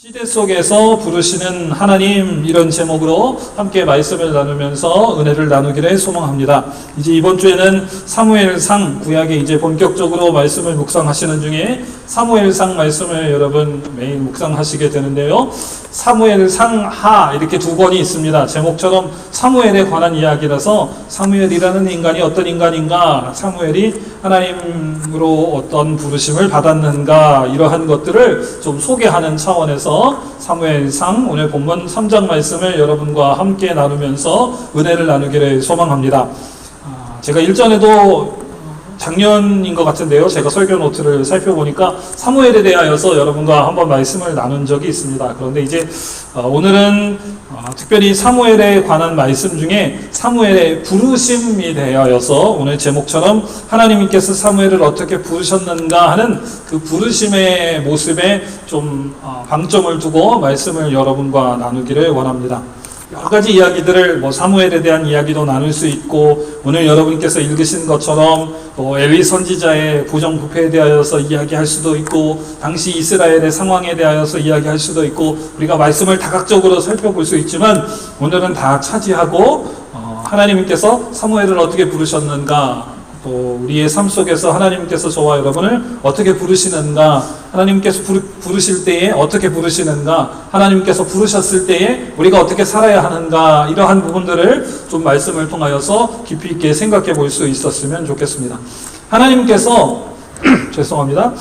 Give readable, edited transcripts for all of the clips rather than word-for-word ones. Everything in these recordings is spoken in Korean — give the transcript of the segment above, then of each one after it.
시대 속에서 부르시는 하나님, 이런 제목으로 함께 말씀을 나누면서 은혜를 나누기를 소망합니다. 이제 이번 주에는 사무엘상 구약에 이제 본격적으로 말씀을 묵상하시는 중에 사무엘상 말씀을 여러분 매일 묵상하시게 되는데요. 사무엘상 하 이렇게 두 권이 있습니다. 제목처럼 사무엘에 관한 이야기라서 사무엘이라는 인간이 어떤 인간인가, 사무엘이 하나님으로 어떤 부르심을 받았는가, 이러한 것들을 좀 소개하는 차원에서 사무엘상 오늘 본문 3장 말씀을 여러분과 함께 나누면서 은혜를 나누기를 소망합니다. 제가 일전에도 작년인 것 같은데요, 제가 설교 노트를 살펴보니까 사무엘에 대하여서 여러분과 한번 말씀을 나눈 적이 있습니다. 그런데 이제 오늘은 특별히 사무엘에 관한 말씀 중에 사무엘의 부르심이 대하여서 오늘 제목처럼 하나님께서 사무엘을 어떻게 부르셨는가 하는 그 부르심의 모습에 좀 방점을 두고 말씀을 여러분과 나누기를 원합니다. 여러 가지 이야기들을 사무엘에 대한 이야기도 나눌 수 있고, 오늘 여러분께서 읽으신 것처럼 엘리 선지자의 부정부패에 대하여서 이야기할 수도 있고, 당시 이스라엘의 상황에 대하여서 이야기할 수도 있고, 우리가 말씀을 다각적으로 살펴볼 수 있지만 오늘은 다 차지하고 하나님께서 사무엘을 어떻게 부르셨는가, 또 우리의 삶 속에서 하나님께서 저와 여러분을 어떻게 부르시는가, 하나님께서 부르실 때에 어떻게 부르시는가, 하나님께서 부르셨을 때에 우리가 어떻게 살아야 하는가, 이러한 부분들을 좀 말씀을 통하여서 깊이 있게 생각해 볼 수 있었으면 좋겠습니다. 하나님께서 죄송합니다.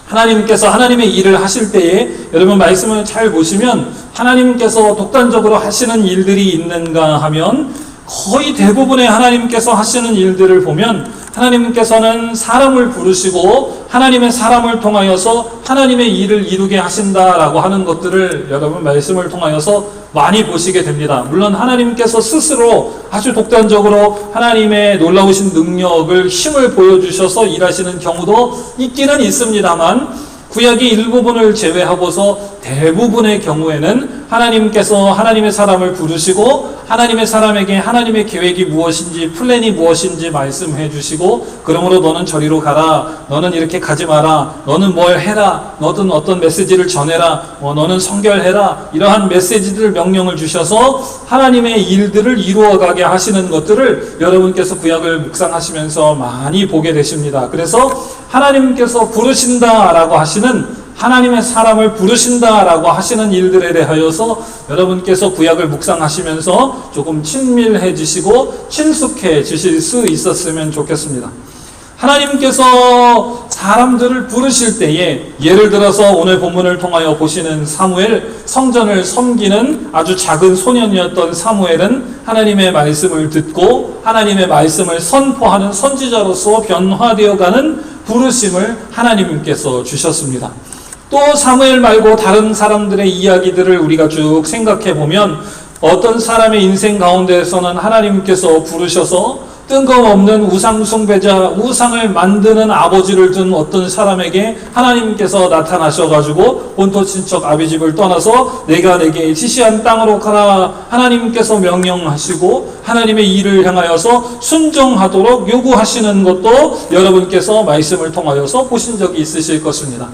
하나님께서 하나님의 일을 하실 때에 여러분 말씀을 잘 보시면 하나님께서 독단적으로 하시는 일들이 있는가 하면 거의 대부분의 하나님께서 하시는 일들을 보면 하나님께서는 사람을 부르시고 하나님의 사람을 통하여서 하나님의 일을 이루게 하신다라고 하는 것들을 여러분 말씀을 통하여서 많이 보시게 됩니다. 물론 하나님께서 스스로 아주 독단적으로 하나님의 놀라우신 능력을, 힘을 보여주셔서 일하시는 경우도 있기는 있습니다만, 구약의 일부분을 제외하고서 대부분의 경우에는 하나님께서 하나님의 사람을 부르시고 하나님의 사람에게 하나님의 계획이 무엇인지, 플랜이 무엇인지 말씀해 주시고, 그러므로 너는 저리로 가라, 너는 이렇게 가지 마라, 너는 뭘 해라, 너는 어떤 메시지를 전해라, 너는 성결해라, 이러한 메시지들 명령을 주셔서 하나님의 일들을 이루어가게 하시는 것들을 여러분께서 구약을 묵상하시면서 많이 보게 되십니다. 그래서 하나님께서 부르신다라고 하시는, 하나님의 사람을 부르신다라고 하시는 일들에 대하여서 여러분께서 구약을 묵상하시면서 조금 친밀해지시고 친숙해지실 수 있었으면 좋겠습니다. 하나님께서 사람들을 부르실 때에, 예를 들어서 오늘 본문을 통하여 보시는 사무엘, 성전을 섬기는 아주 작은 소년이었던 사무엘은 하나님의 말씀을 듣고 하나님의 말씀을 선포하는 선지자로서 변화되어가는 부르심을 하나님께서 주셨습니다. 또 사무엘 말고 다른 사람들의 이야기들을 우리가 쭉 생각해 보면 어떤 사람의 인생 가운데에서는 하나님께서 부르셔서 뜬금없는 우상 숭배자, 우상을 만드는 아버지를 둔 어떤 사람에게 하나님께서 나타나셔가지고 본토 친척 아비집을 떠나서 내가 내게 지시한 땅으로 가라, 하나님께서 명령하시고 하나님의 일을 향하여서 순종하도록 요구하시는 것도 여러분께서 말씀을 통하여서 보신 적이 있으실 것입니다.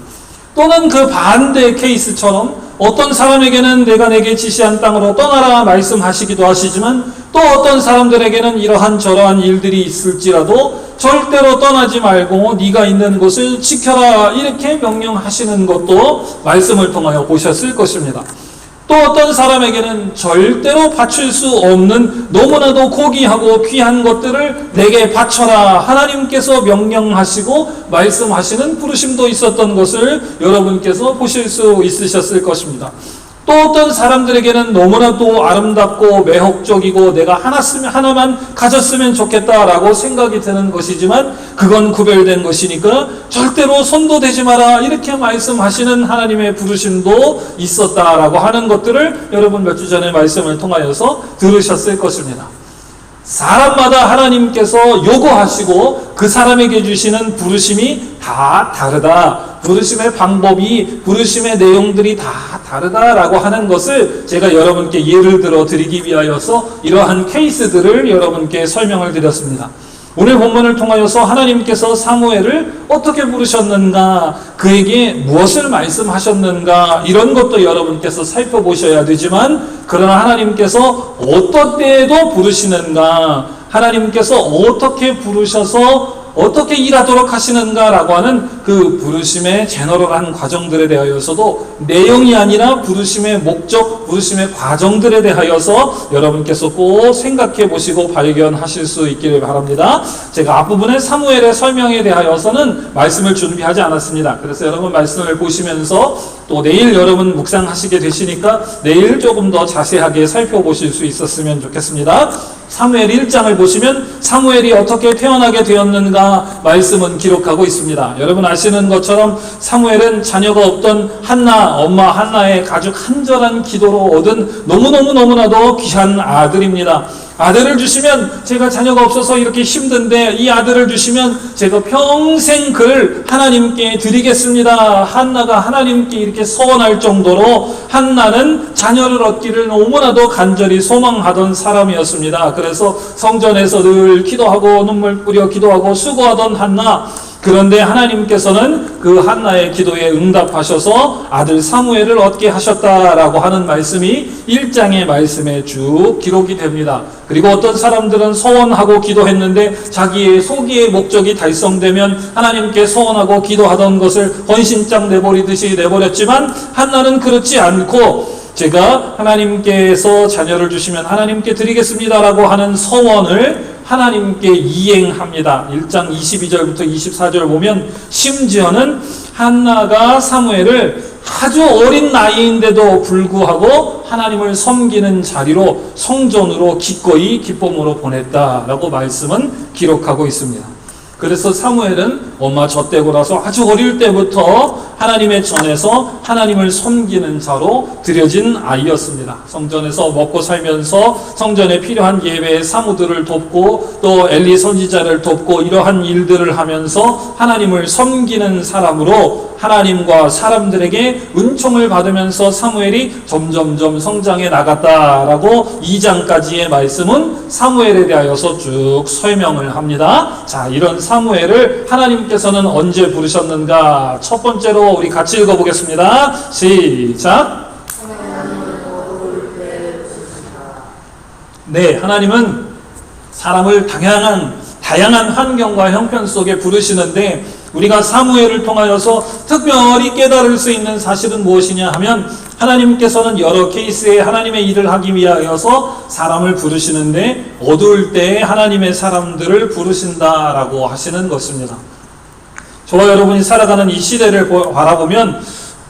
또는 그 반대 케이스처럼 어떤 사람에게는 내가 내게 지시한 땅으로 떠나라 말씀하시기도 하시지만, 또 어떤 사람들에게는 이러한 저러한 일들이 있을지라도 절대로 떠나지 말고 네가 있는 곳을 지켜라, 이렇게 명령하시는 것도 말씀을 통하여 보셨을 것입니다. 또 어떤 사람에게는 절대로 바칠 수 없는 너무나도 고귀하고 귀한 것들을 내게 바쳐라, 하나님께서 명령하시고 말씀하시는 부르심도 있었던 것을 여러분께서 보실 수 있으셨을 것입니다. 또 어떤 사람들에게는 너무나도 아름답고 매혹적이고 내가 하나만 가졌으면 좋겠다라고 생각이 드는 것이지만 그건 구별된 것이니까 절대로 손도 대지 마라, 이렇게 말씀하시는 하나님의 부르심도 있었다라고 하는 것들을 여러분 몇 주 전에 말씀을 통하여서 들으셨을 것입니다. 사람마다 하나님께서 요구하시고 그 사람에게 주시는 부르심이 다 다르다, 부르심의 방법이, 부르심의 내용들이 다 다르다라고 하는 것을 제가 여러분께 예를 들어 드리기 위하여서 이러한 케이스들을 여러분께 설명을 드렸습니다. 오늘 본문을 통하여서 하나님께서 사무엘을 어떻게 부르셨는가, 그에게 무엇을 말씀하셨는가, 이런 것도 여러분께서 살펴보셔야 되지만, 그러나 하나님께서 어떤 때에도 부르시는가, 하나님께서 어떻게 부르셔서 어떻게 일하도록 하시는가라고 하는 그 부르심의 제너럴한 과정들에 대하여서도, 내용이 아니라 부르심의 목적, 부르심의 과정들에 대하여서 여러분께서 꼭 생각해 보시고 발견하실 수 있기를 바랍니다. 제가 앞부분에 사무엘의 설명에 대하여서는 말씀을 준비하지 않았습니다. 그래서 여러분 말씀을 보시면서 또 내일 여러분 묵상하시게 되시니까 내일 조금 더 자세하게 살펴보실 수 있었으면 좋겠습니다. 사무엘 1장을 보시면 사무엘이 어떻게 태어나게 되었는가 말씀은 기록하고 있습니다. 여러분 아시는 것처럼 사무엘은 자녀가 없던 엄마 한나의 아주 간절한 기도로 얻은 너무나도 귀한 아들입니다. 아들을 주시면, 제가 자녀가 없어서 이렇게 힘든데 이 아들을 주시면 제가 평생 그를 하나님께 드리겠습니다. 한나가 하나님께 이렇게 서원할 정도로 한나는 자녀를 얻기를 너무나도 간절히 소망하던 사람이었습니다. 그래서 성전에서 늘 기도하고 눈물 뿌려 기도하고 수고하던 한나, 그런데 하나님께서는 그 한나의 기도에 응답하셔서 아들 사무엘을 얻게 하셨다라고 하는 말씀이 1장의 말씀에 쭉 기록이 됩니다. 그리고 어떤 사람들은 서원하고 기도했는데 자기의 소기의 목적이 달성되면 하나님께 서원하고 기도하던 것을 헌신장 내버리듯이 내버렸지만, 한나는 그렇지 않고 제가 하나님께서 자녀를 주시면 하나님께 드리겠습니다라고 하는 서원을 하나님께 이행합니다. 1장 22절부터 24절 보면 심지어는 한나가 사무엘을 아주 어린 나이인데도 불구하고 하나님을 섬기는 자리로 성전으로 기꺼이 기쁨으로 보냈다라고 말씀은 기록하고 있습니다. 그래서 사무엘은 엄마 젖대고라서 아주 어릴 때부터 하나님의 전에서 하나님을 섬기는 자로 들여진 아이였습니다. 성전에서 먹고 살면서 성전에 필요한 예배의 사무들을 돕고 또 엘리 선지자를 돕고 이러한 일들을 하면서 하나님을 섬기는 사람으로 하나님과 사람들에게 은총을 받으면서 사무엘이 점점점 성장해 나갔다라고 2장까지의 말씀은 사무엘에 대하여서 쭉 설명을 합니다. 자, 이런 사무엘을 하나님께서는 언제 부르셨는가? 첫 번째로 우리 같이 읽어보겠습니다. 시작. 네, 하나님은 사람을 다양한 환경과 형편 속에 부르시는데, 우리가 사무엘을 통하여서 특별히 깨달을 수 있는 사실은 무엇이냐 하면, 하나님께서는 여러 케이스에 하나님의 일을 하기 위하여서 사람을 부르시는데 어두울 때에 하나님의 사람들을 부르신다라고 하시는 것입니다. 저와 여러분이 살아가는 이 시대를 바라보면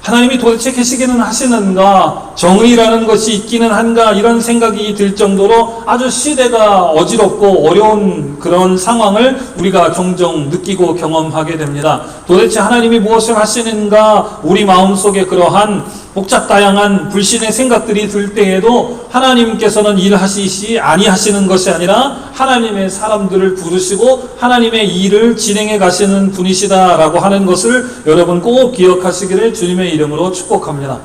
하나님이 도대체 계시기는 하시는가, 정의라는 것이 있기는 한가, 이런 생각이 들 정도로 아주 시대가 어지럽고 어려운 그런 상황을 우리가 종종 느끼고 경험하게 됩니다. 도대체 하나님이 무엇을 하시는가, 우리 마음속에 그러한 복잡다양한 불신의 생각들이 들 때에도 하나님께서는 일하시지 아니하시는 것이 아니라 하나님의 사람들을 부르시고 하나님의 일을 진행해 가시는 분이시다라고 하는 것을 여러분 꼭 기억하시기를 주님의 이름으로 축복합니다.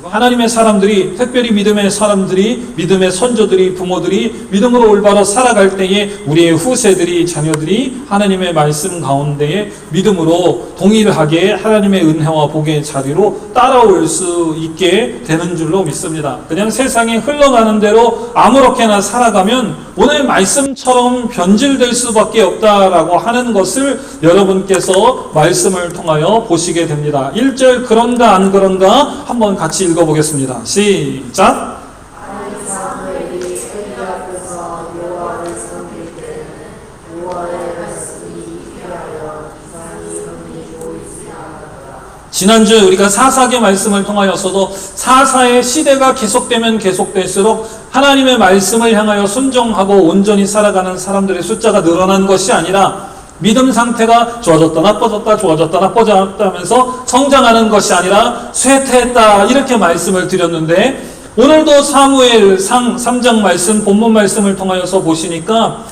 하나님의 사람들이, 특별히 믿음의 사람들이, 믿음의 선조들이, 부모들이 믿음으로 올바로 살아갈 때에 우리의 후세들이, 자녀들이 하나님의 말씀 가운데에 믿음으로 동일하게 하나님의 은혜와 복의 자리로 따라올 수 있게 되는 줄로 믿습니다. 그냥 세상에 흘러가는 대로 아무렇게나 살아가면 오늘 말씀처럼 변질될 수밖에 없다라고 하는 것을 여러분께서 말씀을 통하여 보시게 됩니다. 1절 그런가 안 그런가 한번 같이 읽어보겠습니다. 시작. 지난주에 우리가 사사기 말씀을 통하여서도 사사의 시대가 계속되면 계속될수록 하나님의 말씀을 향하여 순종하고 온전히 살아가는 사람들의 숫자가 늘어난 것이 아니라 믿음 상태가 좋아졌다 나빠졌다 좋아졌다 나빠졌다 하면서 성장하는 것이 아니라 쇠퇴했다, 이렇게 말씀을 드렸는데, 오늘도 사무엘상 3장 말씀, 본문 말씀을 통하여서 보시니까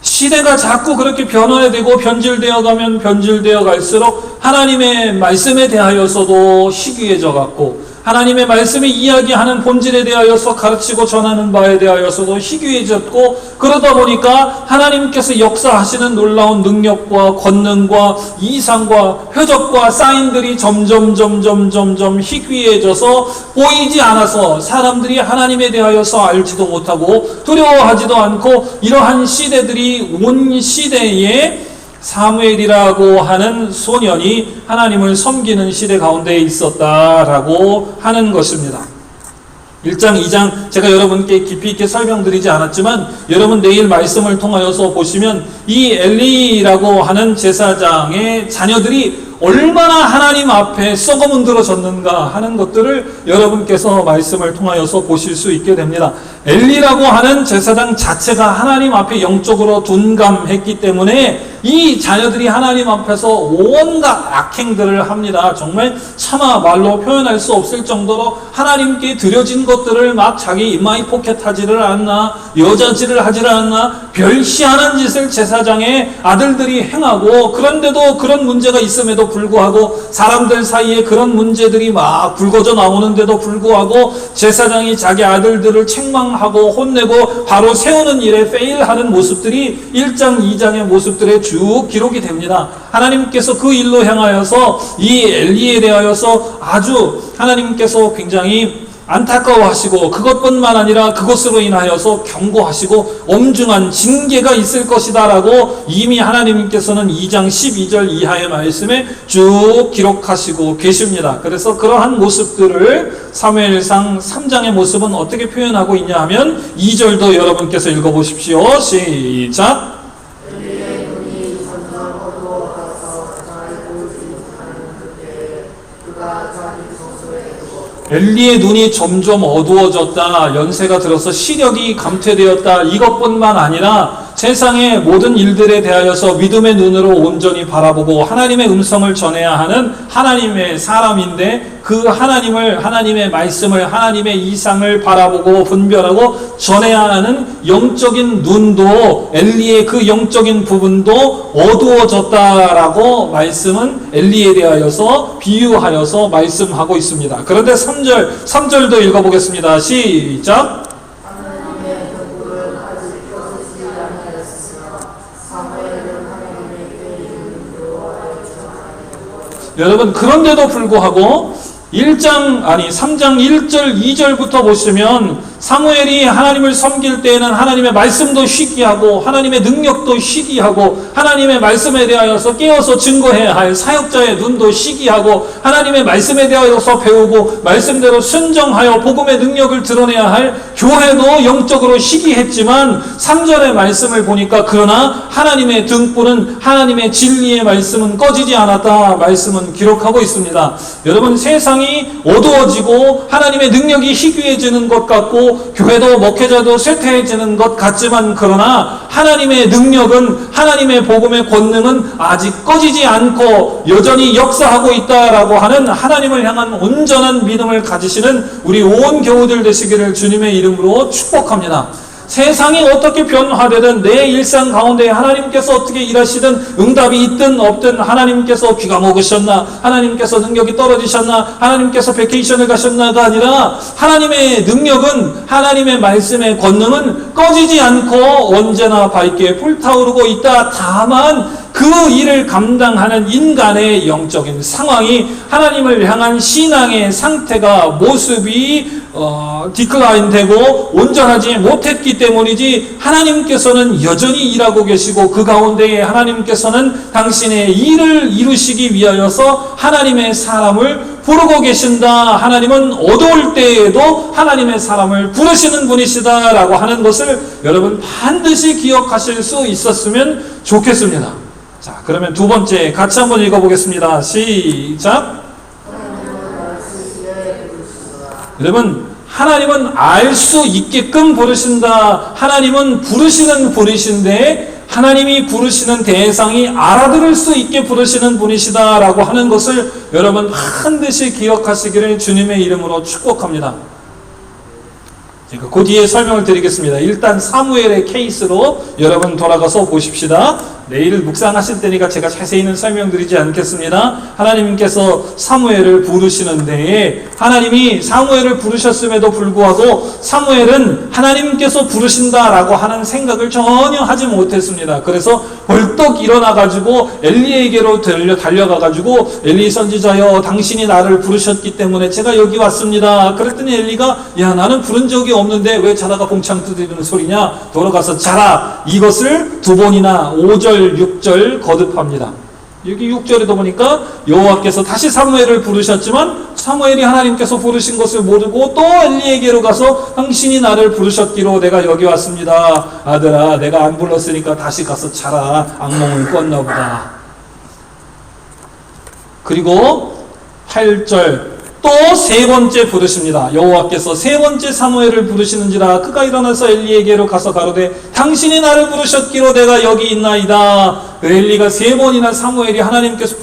시대가 자꾸 그렇게 변화되고 변질되어 가면 변질되어 갈수록 하나님의 말씀에 대하여서도 희귀해져 갔고, 하나님의 말씀이 이야기하는 본질에 대하여서 가르치고 전하는 바에 대하여서도 희귀해졌고, 그러다 보니까 하나님께서 역사하시는 놀라운 능력과 권능과 이상과 표적과 사인들이 점점 희귀해져서 보이지 않아서 사람들이 하나님에 대하여서 알지도 못하고 두려워하지도 않고, 이러한 시대들이 온 시대에 사무엘이라고 하는 소년이 하나님을 섬기는 시대 가운데 있었다라고 하는 것입니다. 1장, 2장 제가 여러분께 깊이 있게 설명드리지 않았지만 여러분 내일 말씀을 통하여서 보시면 이 엘리라고 하는 제사장의 자녀들이 얼마나 하나님 앞에 썩어문드러졌는가 하는 것들을 여러분께서 말씀을 통하여서 보실 수 있게 됩니다. 엘리라고 하는 제사장 자체가 하나님 앞에 영적으로 둔감했기 때문에 이 자녀들이 하나님 앞에서 온갖 악행들을 합니다. 정말 차마 말로 표현할 수 없을 정도로 하나님께 드려진 것들을 막 자기 인마이 포켓하지를 않나, 여자질을 하지를 않나, 별시하는 짓을 제사장의 아들들이 행하고, 그런데도 그런 문제가 있음에도 불구하고, 사람들 사이에 그런 문제들이 막 불거져 나오는데도 불구하고 제사장이 자기 아들들을 책망하고 혼내고 바로 세우는 일에 페일하는 모습들이 1장, 2장의 모습들에 쭉 기록이 됩니다. 하나님께서 그 일로 향하여서 이 엘리에 대하여서 아주 하나님께서 굉장히 안타까워하시고, 그것뿐만 아니라 그것으로 인하여서 경고하시고 엄중한 징계가 있을 것이다 라고 이미 하나님께서는 2장 12절 이하의 말씀에 쭉 기록하시고 계십니다. 그래서 그러한 모습들을 사무엘상 3장의 모습은 어떻게 표현하고 있냐 하면 2절도 여러분께서 읽어보십시오. 시작. 엘리의 눈이 점점 어두워졌다. 연세가 들어서 시력이 감퇴되었다. 이것뿐만 아니라 세상의 모든 일들에 대하여서 믿음의 눈으로 온전히 바라보고 하나님의 음성을 전해야 하는 하나님의 사람인데, 그 하나님의 말씀을, 하나님의 이상을 바라보고 분별하고 전해야 하는 영적인 눈도, 엘리의 그 영적인 부분도 어두워졌다라고 말씀은 엘리에 대하여서 비유하여서 말씀하고 있습니다. 그런데 3절도 읽어보겠습니다. 시작. 여러분, 그런데도 불구하고 3장 1절 2절부터 보시면 사무엘이 하나님을 섬길 때에는 하나님의 말씀도 희귀하고 하나님의 능력도 희귀하고 하나님의 말씀에 대하여서 깨어서 증거해야 할 사역자의 눈도 희귀하고 하나님의 말씀에 대하여서 배우고 말씀대로 순정하여 복음의 능력을 드러내야 할 교회도 영적으로 희귀했지만 3절의 말씀을 보니까 그러나 하나님의 등불은, 하나님의 진리의 말씀은 꺼지지 않았다 말씀은 기록하고 있습니다. 여러분, 세상이 어두워지고 하나님의 능력이 희귀해지는 것 같고 교회도 목회자도 쇠퇴해지는 것 같지만, 그러나 하나님의 능력은, 하나님의 복음의 권능은 아직 꺼지지 않고 여전히 역사하고 있다라고 하는 하나님을 향한 온전한 믿음을 가지시는 우리 온 교우들 되시기를 주님의 이름으로 축복합니다. 세상이 어떻게 변화되든 내 일상 가운데 하나님께서 어떻게 일하시든 응답이 있든 없든 하나님께서 귀가 먹으셨나, 하나님께서 능력이 떨어지셨나, 하나님께서 베케이션을 가셨나가 아니라 하나님의 능력은, 하나님의 말씀의 권능은 꺼지지 않고 언제나 밝게 불타오르고 있다. 다만 그 일을 감당하는 인간의 영적인 상황이, 하나님을 향한 신앙의 상태가, 모습이 디클라인 되고 온전하지 못했기 때문이지, 하나님께서는 여전히 일하고 계시고 그 가운데에 하나님께서는 당신의 일을 이루시기 위하여서 하나님의 사람을 부르고 계신다. 하나님은 어두울 때에도 하나님의 사람을 부르시는 분이시다라고 하는 것을 여러분 반드시 기억하실 수 있었으면 좋겠습니다. 자, 그러면 두 번째 같이 한번 읽어보겠습니다. 시작. 여러분, 하나님은 알 수 있게끔 부르신다. 하나님은 부르시는 분이신데 하나님이 부르시는 대상이 알아들을 수 있게 부르시는 분이시다라고 하는 것을 여러분 반드시 기억하시기를 주님의 이름으로 축복합니다. 그 뒤에 설명을 드리겠습니다. 일단 사무엘의 케이스로 여러분 돌아가서 보십시다. 내일 묵상하실 때니까 제가 자세히는 설명드리지 않겠습니다. 하나님께서 사무엘을 부르시는 데에 하나님이 사무엘을 부르셨음에도 불구하고 사무엘은 하나님께서 부르신다라고 하는 생각을 전혀 하지 못했습니다. 그래서 벌떡 일어나가지고 엘리에게로 달려가가지고 엘리 선지자여 당신이 나를 부르셨기 때문에 제가 여기 왔습니다. 그랬더니 엘리가 야 나는 부른 적이 없는데 왜 자다가 봉창 두드리는 소리냐? 돌아가서 자라. 이것을 두 번이나 5절 6절 거듭합니다. 여기 6절에도 보니까 여호와께서 다시 사무엘을 부르셨지만 사무엘이 하나님께서 부르신 것을 모르고 또 엘리에게로 가서 당신이 나를 부르셨기로 내가 여기 왔습니다. 아들아 내가 안 불렀으니까 다시 가서 자라. 악몽을 꿨나 보다. 그리고 8절 또 세 번째 부르십니다. 여호와께서 세 번째 사무엘을 부르시는지라 그가 일어나서 엘리에게로 가서 가로되 당신이 나를 부르셨기로 내가 여기 있나이다. 엘리가 세 번이나 사무엘이 하나님께서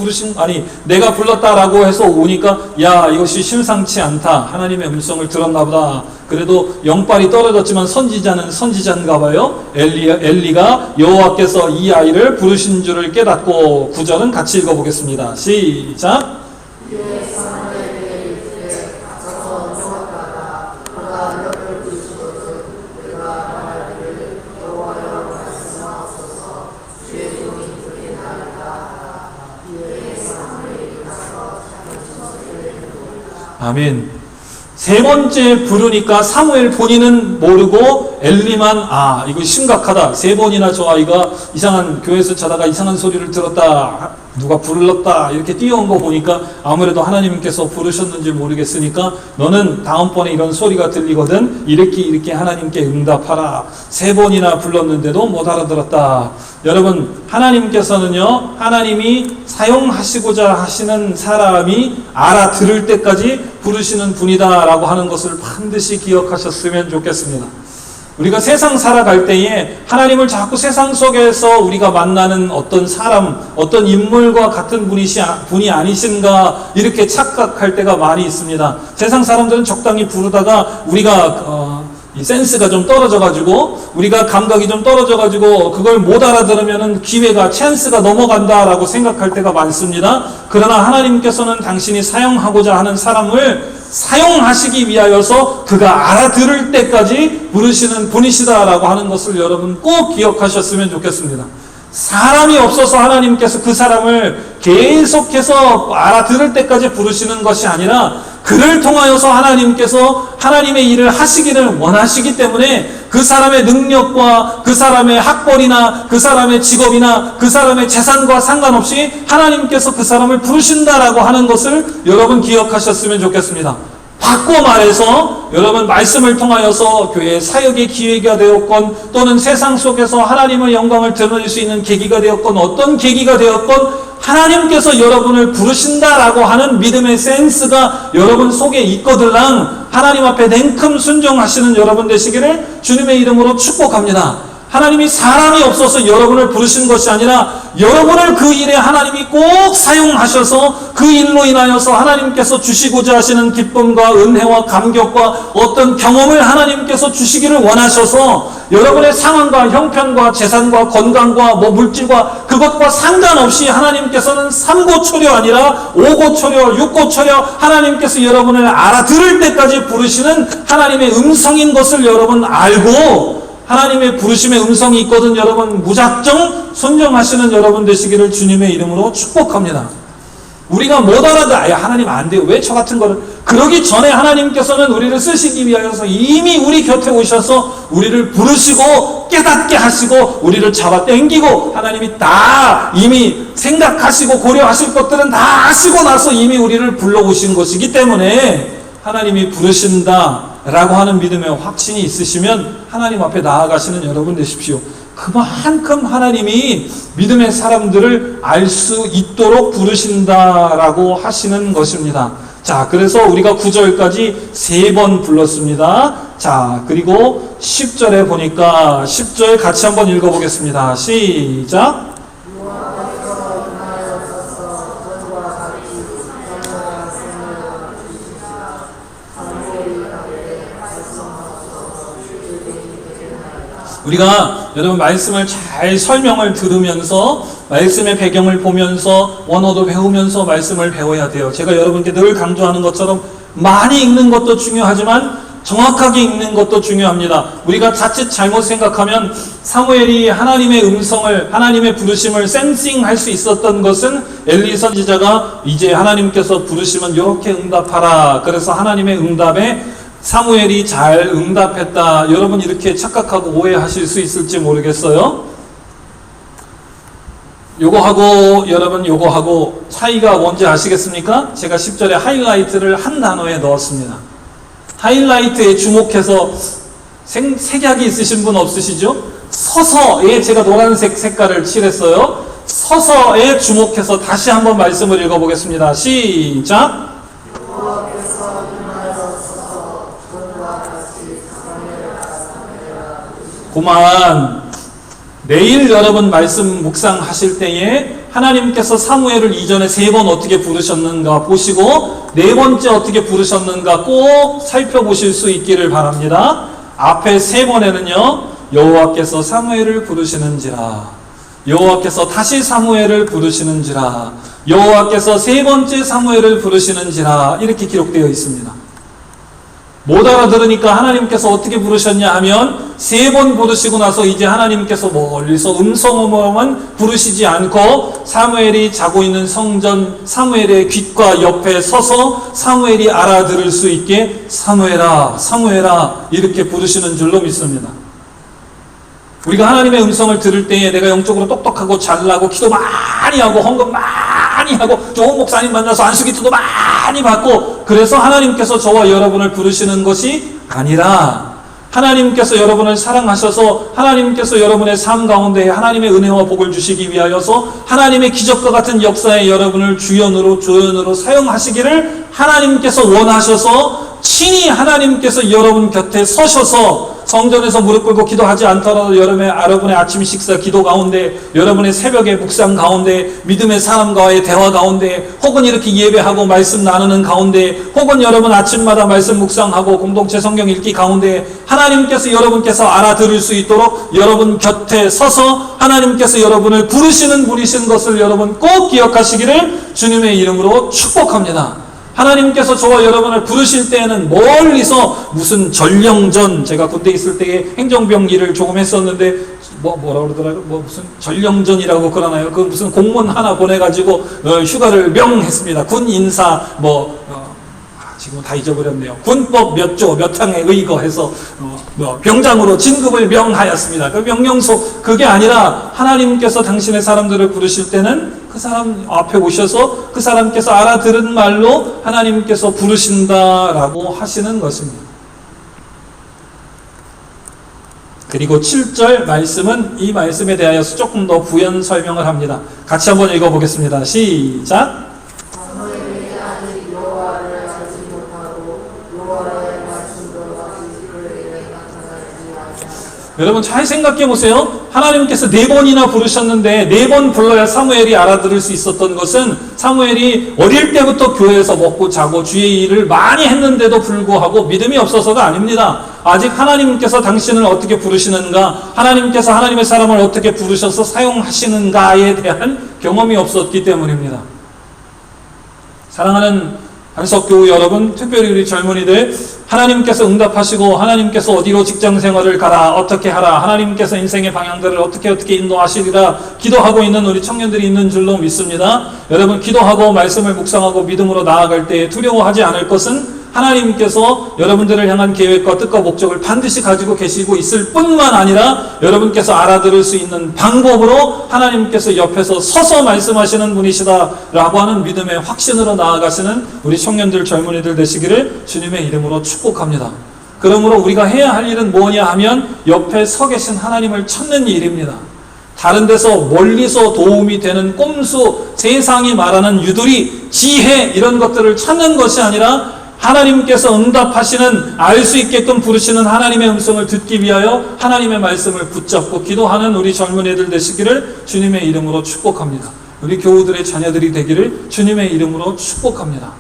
내가 불렀다라고 해서 오니까 야 이것이 심상치 않다. 하나님의 음성을 들었나 보다. 그래도 영빨이 떨어졌지만 선지자는 선지자인가 봐요. 엘리가 여호와께서 이 아이를 부르신 줄을 깨닫고 9절은 같이 읽어보겠습니다. 시작. 아멘. 세 번째 부르니까 사무엘 본인은 모르고 엘리만 이거 심각하다. 세 번이나 저 아이가 이상한 교회에서 자다가 이상한 소리를 들었다. 누가 불렀다. 이렇게 뛰어온 거 보니까 아무래도 하나님께서 부르셨는지 모르겠으니까 너는 다음번에 이런 소리가 들리거든. 이렇게 하나님께 응답하라. 세 번이나 불렀는데도 못 알아들었다. 여러분 하나님께서는요 하나님이 사용하시고자 하시는 사람이 알아들을 때까지 부르시는 분이다 라고 하는 것을 반드시 기억하셨으면 좋겠습니다. 우리가 세상 살아갈 때에 하나님을 자꾸 세상 속에서 우리가 만나는 어떤 사람, 어떤 인물과 같은 분이 아니신가 이렇게 착각할 때가 많이 있습니다. 세상 사람들은 적당히 부르다가 우리가 이 센스가 좀 떨어져가지고 우리가 감각이 좀 떨어져가지고 그걸 못 알아들으면은 찬스가 넘어간다라고 생각할 때가 많습니다. 그러나 하나님께서는 당신이 사용하고자 하는 사람을 사용하시기 위하여서 그가 알아들을 때까지 부르시는 분이시다라고 하는 것을 여러분 꼭 기억하셨으면 좋겠습니다. 사람이 없어서 하나님께서 그 사람을 계속해서 알아들을 때까지 부르시는 것이 아니라 그를 통하여서 하나님께서 하나님의 일을 하시기를 원하시기 때문에 그 사람의 능력과 그 사람의 학벌이나 그 사람의 직업이나 그 사람의 재산과 상관없이 하나님께서 그 사람을 부르신다라고 하는 것을 여러분 기억하셨으면 좋겠습니다. 바꿔 말해서 여러분 말씀을 통하여서 교회의 사역의 기회가 되었건 또는 세상 속에서 하나님의 영광을 드러낼 수 있는 계기가 되었건 어떤 계기가 되었건 하나님께서 여러분을 부르신다라고 하는 믿음의 센스가 여러분 속에 있거들랑 하나님 앞에 냉큼 순종하시는 여러분 되시기를 주님의 이름으로 축복합니다. 하나님이 사람이 없어서 여러분을 부르신 것이 아니라 여러분을 그 일에 하나님이 꼭 사용하셔서 그 일로 인하여서 하나님께서 주시고자 하시는 기쁨과 은혜와 감격과 어떤 경험을 하나님께서 주시기를 원하셔서 여러분의 상황과 형편과 재산과 건강과 물질과 그것과 상관없이 하나님께서는 삼고초려 아니라 오고초려 육고초려 하나님께서 여러분을 알아들을 때까지 부르시는 하나님의 음성인 것을 여러분 알고 하나님의 부르심의 음성이 있거든 여러분 무작정 순종하시는 여러분 되시기를 주님의 이름으로 축복합니다. 우리가 못 알아들어 하나님 안 돼요. 왜 저 같은 거를 그러기 전에 하나님께서는 우리를 쓰시기 위하여서 이미 우리 곁에 오셔서 우리를 부르시고 깨닫게 하시고 우리를 잡아 당기고 하나님이 다 이미 생각하시고 고려하실 것들은 다 아시고 나서 이미 우리를 불러오신 것이기 때문에 하나님이 부르신다 라고 하는 믿음의 확신이 있으시면 하나님 앞에 나아가시는 여러분 되십시오. 그만큼 하나님이 믿음의 사람들을 알 수 있도록 부르신다라고 하시는 것입니다. 자, 그래서 우리가 9절까지 3번 불렀습니다. 자, 그리고 10절에 보니까 10절 같이 한번 읽어보겠습니다. 시작. 우리가 여러분 말씀을 잘 설명을 들으면서 말씀의 배경을 보면서 원어도 배우면서 말씀을 배워야 돼요. 제가 여러분께 늘 강조하는 것처럼 많이 읽는 것도 중요하지만 정확하게 읽는 것도 중요합니다. 우리가 자칫 잘못 생각하면 사무엘이 하나님의 음성을, 하나님의 부르심을 센싱할 수 있었던 것은 엘리 선지자가 이제 하나님께서 부르시면 이렇게 응답하라. 그래서 하나님의 응답에 사무엘이 잘 응답했다. 여러분 이렇게 착각하고 오해하실 수 있을지 모르겠어요. 요거하고 여러분 요거하고 차이가 뭔지 아시겠습니까? 제가 10절에 하이라이트를 한 단어에 넣었습니다. 하이라이트에 주목해서 색약이 있으신 분 없으시죠? 서서에 제가 노란색 색깔을 칠했어요. 서서에 주목해서 다시 한번 말씀을 읽어보겠습니다. 시작. 그만. 내일 여러분 말씀 묵상하실 때에 하나님께서 사무엘을 이전에 3번 어떻게 부르셨는가 보시고 4번째 어떻게 부르셨는가 꼭 살펴보실 수 있기를 바랍니다. 앞에 3번에는요 여호와께서 사무엘을 부르시는지라, 여호와께서 다시 사무엘을 부르시는지라, 여호와께서 3번째 사무엘을 부르시는지라 이렇게 기록되어 있습니다. 못 알아들으니까 하나님께서 어떻게 부르셨냐 하면 3번 부르시고 나서 이제 하나님께서 멀리서 음성으로만 부르시지 않고 사무엘이 자고 있는 성전 사무엘의 귓과 옆에 서서 사무엘이 알아들을 수 있게 사무엘아 사무엘아 이렇게 부르시는 줄로 믿습니다. 우리가 하나님의 음성을 들을 때에 내가 영적으로 똑똑하고 잘나고 기도 많이 하고 헌금 많이 하고 좋은 목사님 만나서 안수기도도 많이 받고 그래서 하나님께서 저와 여러분을 부르시는 것이 아니라 하나님께서 여러분을 사랑하셔서 하나님께서 여러분의 삶 가운데 하나님의 은혜와 복을 주시기 위하여서 하나님의 기적과 같은 역사에 여러분을 주연으로 조연으로 사용하시기를 하나님께서 원하셔서 친히 하나님께서 여러분 곁에 서셔서 성전에서 무릎 꿇고 기도하지 않더라도 여러분의 아침 식사 기도 가운데 여러분의 새벽의 묵상 가운데 믿음의 사람과의 대화 가운데 혹은 이렇게 예배하고 말씀 나누는 가운데 혹은 여러분 아침마다 말씀 묵상하고 공동체 성경 읽기 가운데 하나님께서 여러분께서 알아들을 수 있도록 여러분 곁에 서서 하나님께서 여러분을 부르시는 분이신 것을 여러분 꼭 기억하시기를 주님의 이름으로 축복합니다. 하나님께서 저와 여러분을 부르실 때에는 멀리서 무슨 전령전, 제가 군대 있을 때에 행정병 일을 조금 했었는데 뭐라 그러더라고요? 무슨 전령전이라고 그러나요? 그 무슨 공문 하나 보내가지고 휴가를 명했습니다. 군 인사 지금 다 잊어버렸네요. 군법 몇 조 몇 항에 의거해서 병장으로 진급을 명하였습니다. 그 명령서 그게 아니라 하나님께서 당신의 사람들을 부르실 때는 그 사람 앞에 오셔서 그 사람께서 알아들은 말로 하나님께서 부르신다라고 하시는 것입니다. 그리고 7절 말씀은 이 말씀에 대하여서 조금 더 부연 설명을 합니다. 같이 한번 읽어보겠습니다. 시작. 여러분 잘 생각해 보세요. 하나님께서 4번이나 부르셨는데 4번 불러야 사무엘이 알아들을 수 있었던 것은 사무엘이 어릴 때부터 교회에서 먹고 자고 주의 일을 많이 했는데도 불구하고 믿음이 없어서가 아닙니다. 아직 하나님께서 당신을 어떻게 부르시는가, 하나님께서 하나님의 사람을 어떻게 부르셔서 사용하시는가에 대한 경험이 없었기 때문입니다. 사랑하는 한석교우 여러분, 특별히 우리 젊은이들, 하나님께서 응답하시고 하나님께서 어디로 직장생활을 가라, 어떻게 하라, 하나님께서 인생의 방향들을 어떻게 인도하시리라 기도하고 있는 우리 청년들이 있는 줄로 믿습니다. 여러분 기도하고 말씀을 묵상하고 믿음으로 나아갈 때 두려워하지 않을 것은 하나님께서 여러분들을 향한 계획과 뜻과 목적을 반드시 가지고 계시고 있을 뿐만 아니라 여러분께서 알아들을 수 있는 방법으로 하나님께서 옆에서 서서 말씀하시는 분이시다라고 하는 믿음의 확신으로 나아가시는 우리 청년들 젊은이들 되시기를 주님의 이름으로 축복합니다. 그러므로 우리가 해야 할 일은 뭐냐 하면 옆에 서 계신 하나님을 찾는 일입니다. 다른 데서 멀리서 도움이 되는 꼼수, 세상이 말하는 유두리, 지혜 이런 것들을 찾는 것이 아니라 하나님께서 응답하시는 알 수 있게끔 부르시는 하나님의 음성을 듣기 위하여 하나님의 말씀을 붙잡고 기도하는 우리 젊은이들 되시기를 주님의 이름으로 축복합니다. 우리 교우들의 자녀들이 되기를 주님의 이름으로 축복합니다.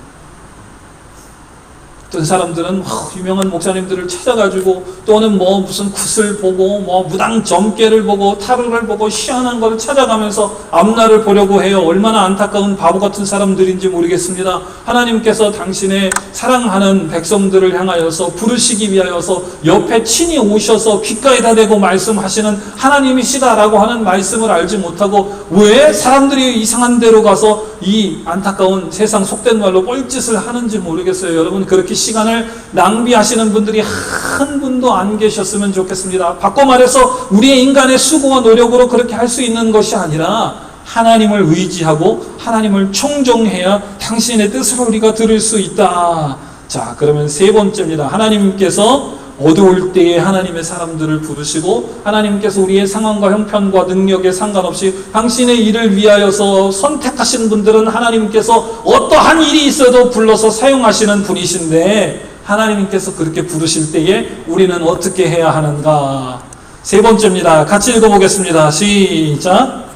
어떤 사람들은 유명한 목사님들을 찾아가지고 또는 뭐 무슨 굿을 보고 뭐 무당 점괘를 보고 타로를 보고 희한한 걸 찾아가면서 앞날을 보려고 해요. 얼마나 안타까운 바보 같은 사람들인지 모르겠습니다. 하나님께서 당신의 사랑하는 백성들을 향하여서 부르시기 위하여서 옆에 친히 오셔서 귓가에다 대고 말씀하시는 하나님이시다라고 하는 말씀을 알지 못하고 왜 사람들이 이상한 데로 가서 이 안타까운 세상 속된 말로 뻘짓을 하는지 모르겠어요. 여러분, 그렇게 시간을 낭비하시는 분들이 한 분도 안 계셨으면 좋겠습니다. 바꿔 말해서 우리의 인간의 수고와 노력으로 그렇게 할 수 있는 것이 아니라 하나님을 의지하고 하나님을 청종해야 당신의 뜻을 우리가 들을 수 있다. 자, 그러면 세 번째입니다. 하나님께서 어두울 때에 하나님의 사람들을 부르시고 하나님께서 우리의 상황과 형편과 능력에 상관없이 당신의 일을 위하여서 선택하신 분들은 하나님께서 어떠한 일이 있어도 불러서 사용하시는 분이신데 하나님께서 그렇게 부르실 때에 우리는 어떻게 해야 하는가? 세 번째입니다. 같이 읽어보겠습니다. 시작.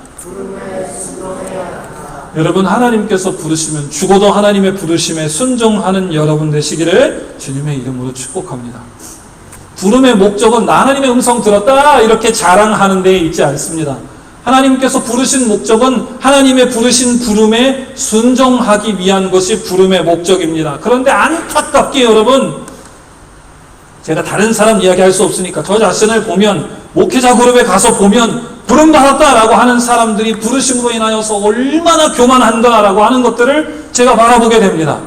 여러분, 하나님께서 부르시면 죽어도 하나님의 부르심에 순종하는 여러분 되시기를 주님의 이름으로 축복합니다. 부름의 목적은 나 하나님의 음성 들었다 이렇게 자랑하는 데에 있지 않습니다. 하나님께서 부르신 목적은 하나님의 부르신 부름에 순종하기 위한 것이 부름의 목적입니다. 그런데 안타깝게 여러분, 제가 다른 사람 이야기할 수 없으니까 저 자신을 보면 목회자 그룹에 가서 보면 부름 받았다라고 하는 사람들이 부르심으로 인하여서 얼마나 교만한가라고 하는 것들을 제가 바라보게 됩니다.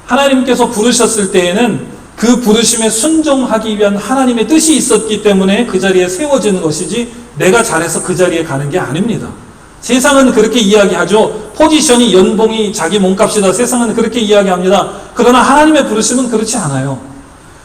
하나님께서 부르셨을 때에는 그 부르심에 순종하기 위한 하나님의 뜻이 있었기 때문에 그 자리에 세워지는 것이지 내가 잘해서 그 자리에 가는 게 아닙니다. 세상은 그렇게 이야기하죠. 포지션이 연봉이 자기 몸값이다. 세상은 그렇게 이야기합니다. 그러나 하나님의 부르심은 그렇지 않아요.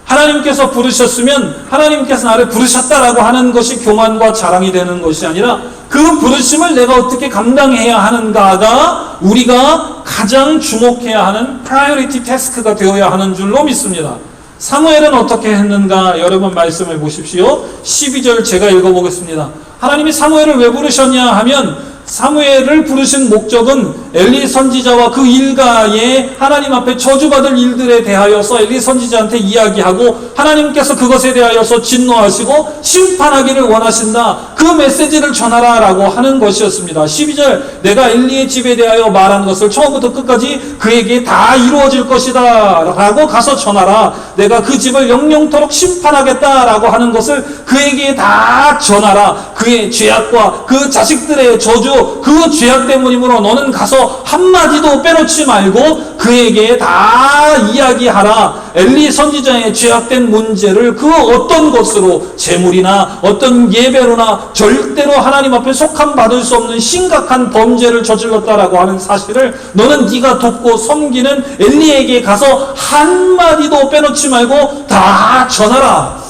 하나님께서 부르셨으면 하나님께서 나를 부르셨다라고 하는 것이 교만과 자랑이 되는 것이 아니라 그 부르심을 내가 어떻게 감당해야 하는가가 우리가 가장 주목해야 하는 프라이어리티 태스크가 되어야 하는 줄로 믿습니다. 사무엘은 어떻게 했는가? 여러분 말씀을 보십시오. 12절 제가 읽어보겠습니다. 하나님이 사무엘을 왜 부르셨냐 하면 사무엘을 부르신 목적은 엘리 선지자와 그 일가에 하나님 앞에 저주받을 일들에 대하여서 엘리 선지자한테 이야기하고 하나님께서 그것에 대하여서 진노하시고 심판하기를 원하신다. 그 메시지를 전하라 라고 하는 것이었습니다. 12절 내가 엘리의 집에 대하여 말한 것을 처음부터 끝까지 그에게 다 이루어질 것이다 라고 가서 전하라. 내가 그 집을 영영토록 심판하겠다 라고 하는 것을 그에게 다 전하라. 그의 죄악과 그 자식들의 저주 그 죄악 때문이므로 너는 가서 한마디도 빼놓지 말고 그에게 다 이야기하라. 엘리 선지자의 죄악된 문제를 그 어떤 것으로 재물이나 어떤 예배로나 절대로 하나님 앞에 속함 받을 수 없는 심각한 범죄를 저질렀다라고 하는 사실을 너는 네가 돕고 섬기는 엘리에게 가서 한마디도 빼놓지 말고 다 전하라.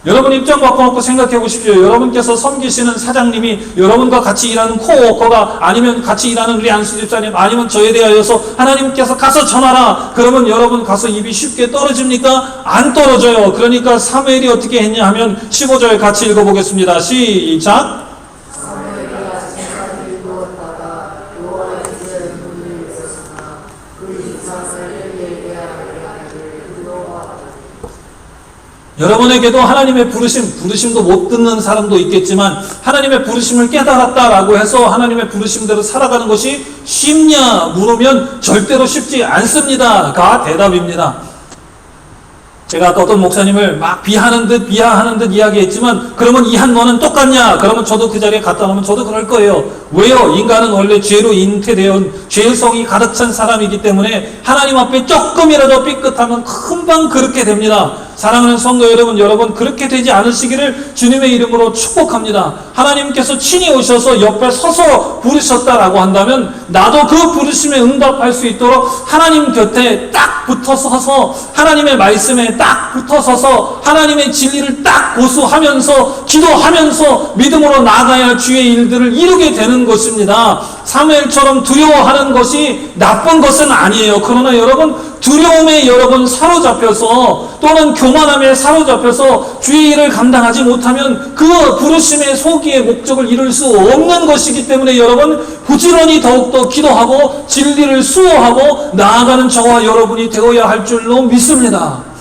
여러분 입장 바꿔놓고 생각해 보십시오. 여러분께서 섬기시는 사장님이 여러분과 같이 일하는 코워커가 아니면 같이 일하는 우리 안수 집사님 아니면 저에 대하여서 하나님께서 가서 전하라. 그러면 여러분 가서 입이 쉽게 떨어집니까? 안 떨어져요. 그러니까 사무엘이 어떻게 했냐 하면 15절 같이 읽어보겠습니다. 시작. 여러분에게도 하나님의 부르심도 못 듣는 사람도 있겠지만 하나님의 부르심을 깨달았다라고 해서 하나님의 부르심대로 살아가는 것이 쉽냐 물으면 절대로 쉽지 않습니다가 대답입니다. 제가 아까 어떤 목사님을 막 비하하는 듯 이야기했지만 그러면 이 한 너는 똑같냐? 그러면 저도 그 자리에 갔다 오면 저도 그럴 거예요. 왜요? 인간은 원래 죄로 잉태되어 죄성이 가득 찬 사람이기 때문에 하나님 앞에 조금이라도 삐끗하면 금방 그렇게 됩니다. 사랑하는 성도 여러분 그렇게 되지 않으시기를 주님의 이름으로 축복합니다. 하나님께서 친히 오셔서 옆에 서서 부르셨다라고 한다면 나도 그 부르심에 응답할 수 있도록 하나님 곁에 딱 붙어서서 하나님의 말씀에 딱 붙어서서 하나님의 진리를 딱 고수하면서 기도하면서 믿음으로 나아가야 주의 일들을 이루게 되는 것입니다. 사무엘처럼 두려워하는 것이 나쁜 것은 아니에요. 그러나 여러분 두려움에 여러분 사로잡혀서 또는 교만함에 사로잡혀서 주의 일을 감당하지 못하면 그 부르심의 소기의 목적을 이룰 수 없는 것이기 때문에 여러분 부지런히 더욱더 기도하고 진리를 수호하고 나아가는 저와 여러분이 되어야 할 줄로 믿습니다.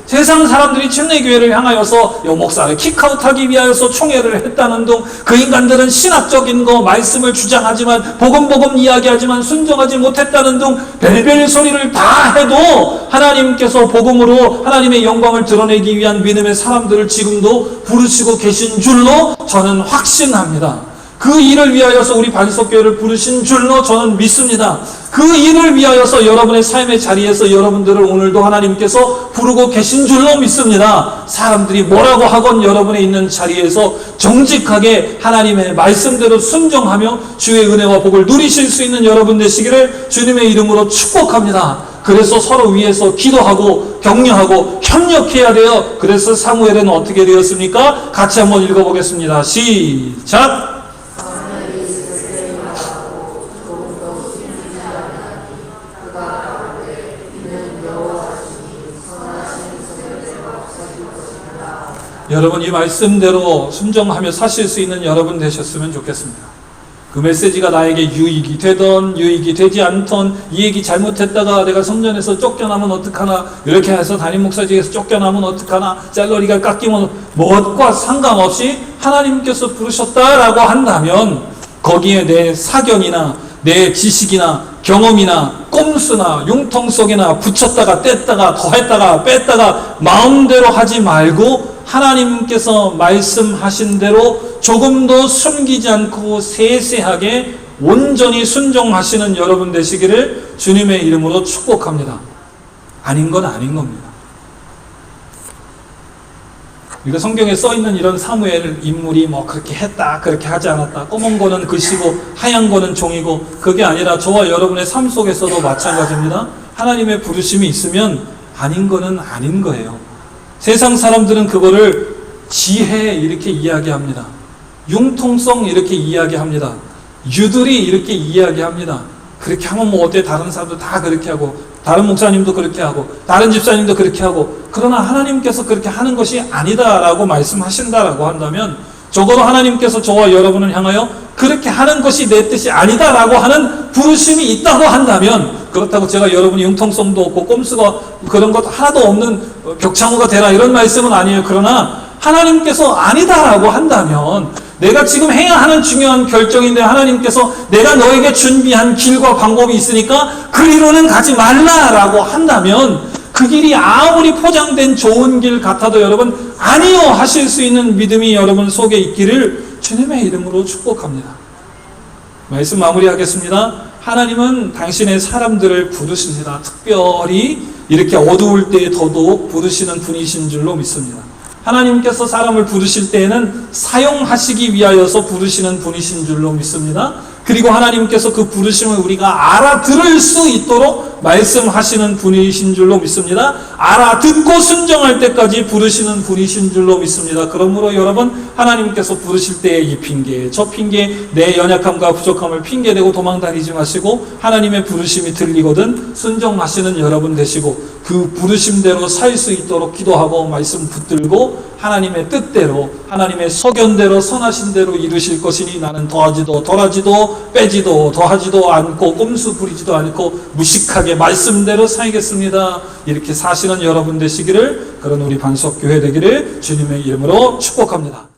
세상 사람들이 침례교회를 향하여서 목사를 킥아웃하기 위하여서 총회를 했다는 등 그 인간들은 신학적인 거 말씀을 주장하지만 복음 이야기하지만 순종하지 못했다는 등 별별 소리를 다 해도 하나님께서 복음으로 하나님의 영광을 드러내기 위한 믿음의 사람들을 지금도 부르시고 계신 줄로 저는 확신합니다. 그 일을 위하여서 우리 반석교회를 부르신 줄로 저는 믿습니다. 그 일을 위하여서 여러분의 삶의 자리에서 여러분들을 오늘도 하나님께서 부르고 계신 줄로 믿습니다. 사람들이 뭐라고 하건 여러분의 있는 자리에서 정직하게 하나님의 말씀대로 순종하며 주의 은혜와 복을 누리실 수 있는 여러분 되시기를 주님의 이름으로 축복합니다. 그래서 서로 위해서 기도하고 격려하고 협력해야 돼요. 그래서 사무엘은 어떻게 되었습니까? 같이 한번 읽어보겠습니다. 시작! 여러분 이 말씀대로 순종하며 사실 수 있는 여러분 되셨으면 좋겠습니다. 그 메시지가 나에게 유익이 되던 유익이 되지 않던 이 얘기 잘못했다가 내가 성전에서 쫓겨나면 어떡하나 이렇게 해서 담임 목사직에서 쫓겨나면 어떡하나 짤러리가 깎이면 무엇과 상관없이 하나님께서 부르셨다라고 한다면 거기에 내 사견이나 내 지식이나 경험이나 꼼수나 융통성이나 붙였다가 뗐다가 더했다가 뺐다가 마음대로 하지 말고 하나님께서 말씀하신 대로 조금도 숨기지 않고 세세하게 온전히 순종하시는 여러분 되시기를 주님의 이름으로 축복합니다. 아닌 건 아닌 겁니다. 우리가 성경에 써있는 이런 사무엘 인물이 뭐 그렇게 했다 그렇게 하지 않았다 검은 거는 글씨고 하얀 거는 종이고 그게 아니라 저와 여러분의 삶 속에서도 마찬가지입니다. 하나님의 부르심이 있으면 아닌 거는 아닌 거예요. 세상 사람들은 그거를 지혜 이렇게 이야기합니다. 융통성 이렇게 이야기합니다. 유들이 이렇게 이야기합니다. 그렇게 하면 뭐 어때? 다른 사람도 다 그렇게 하고 다른 목사님도 그렇게 하고 다른 집사님도 그렇게 하고 그러나 하나님께서 그렇게 하는 것이 아니다라고 말씀하신다라고 한다면 적어도 하나님께서 저와 여러분을 향하여 그렇게 하는 것이 내 뜻이 아니다라고 하는 부르심이 있다고 한다면 그렇다고 제가 여러분이 융통성도 없고 꼼수가 그런 것 하나도 없는 벽창호가 되라 이런 말씀은 아니에요. 그러나 하나님께서 아니다라고 한다면 내가 지금 해야 하는 중요한 결정인데 하나님께서 내가 너에게 준비한 길과 방법이 있으니까 그 길로는 가지 말라라고 한다면 그 길이 아무리 포장된 좋은 길 같아도 여러분 아니요 하실 수 있는 믿음이 여러분 속에 있기를 주님의 이름으로 축복합니다. 말씀 마무리하겠습니다. 하나님은 당신의 사람들을 부르십니다. 특별히 이렇게 어두울 때 더더욱 부르시는 분이신 줄로 믿습니다. 하나님께서 사람을 부르실 때에는 사용하시기 위하여서 부르시는 분이신 줄로 믿습니다. 그리고 하나님께서 그 부르심을 우리가 알아들을 수 있도록 말씀하시는 분이신 줄로 믿습니다. 알아듣고 순종할 때까지 부르시는 분이신 줄로 믿습니다. 그러므로 여러분 하나님께서 부르실 때 이 핑계 저 핑계 내 연약함과 부족함을 핑계대고 도망다니지 마시고 하나님의 부르심이 들리거든 순종하시는 여러분 되시고 그 부르심대로 살 수 있도록 기도하고 말씀 붙들고 하나님의 뜻대로 하나님의 소견대로 선하신 대로 이루실 것이니 나는 더하지도 덜하지도 빼지도 더하지도 않고 꼼수 부리지도 않고 무식하게 말씀대로 살겠습니다. 이렇게 사시는 여러분 되시기를 그런 우리 반석교회 되기를 주님의 이름으로 축복합니다.